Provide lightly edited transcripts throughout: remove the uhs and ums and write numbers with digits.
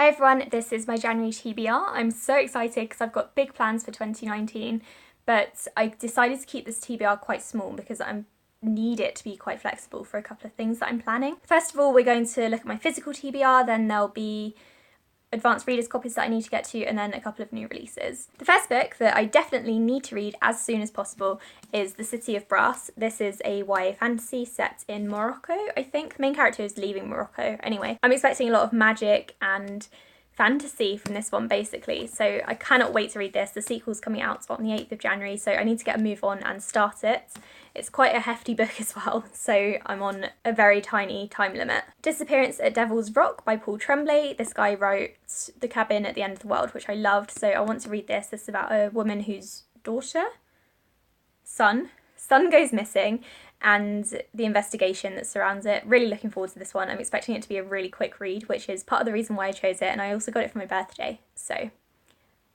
Hi everyone, this is my January TBR. I'm so excited because I've got big plans for 2019, but I decided to keep this TBR quite small because I need it to be quite flexible for a couple of things that I'm planning. First of all, we're going to look at my physical TBR, then there'll be advanced readers copies that I need to get to, and then a couple of new releases. The first book that I definitely need to read as soon as possible is The City of Brass. This is a YA fantasy set in Morocco, I think. The main character is leaving Morocco. Anyway, I'm expecting a lot of magic and fantasy from this one basically, so I cannot wait to read this. The sequel's coming out on the 8th of January, so I need to get a move on and start it. It's quite a hefty book as well, so I'm on a very tiny time limit. Disappearance at Devil's Rock by Paul Tremblay. This guy wrote The Cabin at the End of the World, which I loved, so I want to read this. This is about a woman whose son goes missing, and the investigation that surrounds it. Really looking forward to this one. I'm expecting it to be a really quick read, which is part of the reason why I chose it, and I also got it for my birthday, so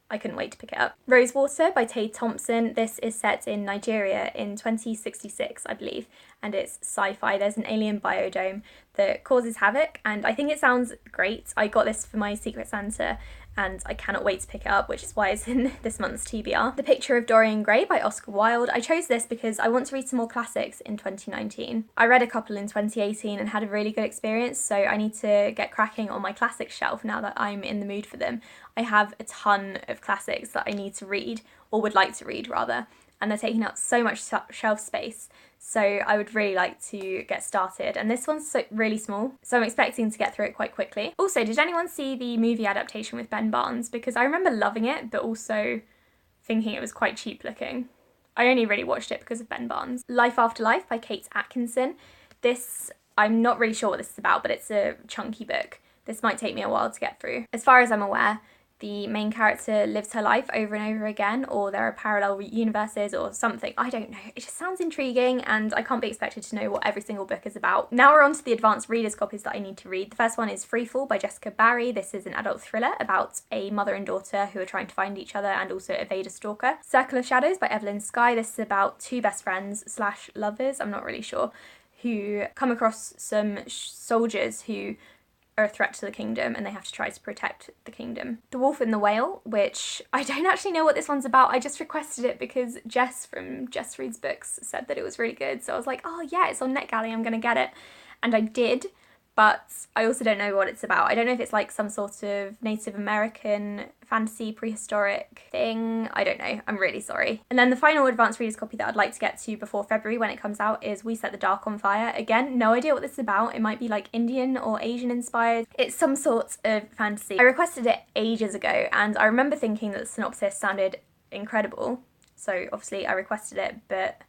I couldn't wait to pick it up. Rosewater by Tay Thompson. This is set in Nigeria in 2066, I believe, and it's sci-fi. There's an alien biodome that causes havoc, and I think it sounds great. I got this for my Secret Santa, and I cannot wait to pick it up, which is why it's in this month's TBR. The Picture of Dorian Gray by Oscar Wilde. I chose this because I want to read some more classics in 2019. I read a couple in 2018 and had a really good experience, so I need to get cracking on my classics shelf now that I'm in the mood for them. I have a ton of classics that I need to read, or would like to read rather, and they're taking up so much shelf space, so I would really like to get started. And this one's really small, so I'm expecting to get through it quite quickly. Also, did anyone see the movie adaptation with Ben Barnes? Because I remember loving it, but also thinking it was quite cheap looking. I only really watched it because of Ben Barnes. Life After Life by Kate Atkinson. This, I'm not really sure what this is about, but it's a chunky book. This might take me a while to get through. As far as I'm aware, the main character lives her life over and over again, or there are parallel universes or something. I don't know. It just sounds intriguing, and I can't be expected to know what every single book is about. Now we're on to the advanced readers copies that I need to read. The first one is Freefall by Jessica Barry. This is an adult thriller about a mother and daughter who are trying to find each other and also evade a stalker. Circle of Shadows by Evelyn Skye. This is about two best friends / lovers, I'm not really sure, who come across some soldiers who are a threat to the kingdom, and they have to try to protect the kingdom. The Wolf and the Whale, which I don't actually know what this one's about. I just requested it because Jess from Jess Reads Books said that it was really good, so I was like, oh yeah, it's on NetGalley, I'm gonna get it. And I did, but I also don't know what it's about. I don't know if it's like some sort of Native American fantasy prehistoric thing. I don't know. I'm really sorry. And then the final advanced readers copy that I'd like to get to before February when it comes out is We Set the Dark on Fire. Again, no idea what this is about. It might be like Indian or Asian inspired. It's some sort of fantasy. I requested it ages ago, and I remember thinking that the synopsis sounded incredible. So obviously I requested it, but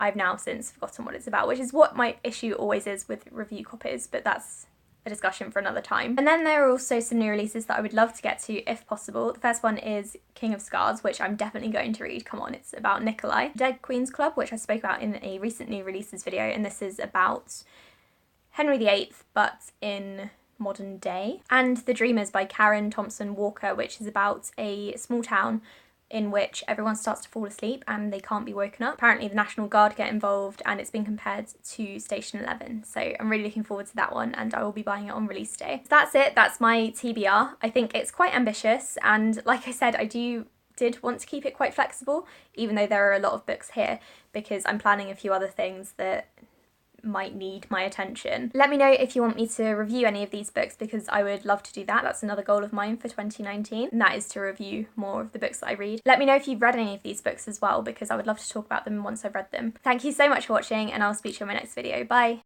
I've now since forgotten what it's about, which is what my issue always is with review copies, but that's a discussion for another time. And then there are also some new releases that I would love to get to if possible. The first one is King of Scars, which I'm definitely going to read. Come on, it's about Nikolai. Dead Queen's Club, which I spoke about in a recent new releases video, and this is about Henry VIII, but in modern day. And The Dreamers by Karen Thompson Walker, which is about a small town in which everyone starts to fall asleep and they can't be woken up. Apparently the National Guard get involved, and it's been compared to Station 11. So I'm really looking forward to that one, and I will be buying it on release day. So that's it, that's my TBR. I think it's quite ambitious, and like I said, I did want to keep it quite flexible, even though there are a lot of books here, because I'm planning a few other things that might need my attention. Let me know if you want me to review any of these books, because I would love to do that. That's another goal of mine for 2019, and that is to review more of the books that I read. Let me know if you've read any of these books as well, because I would love to talk about them once I've read them. Thank you so much for watching, and I'll speak to you in my next video. Bye!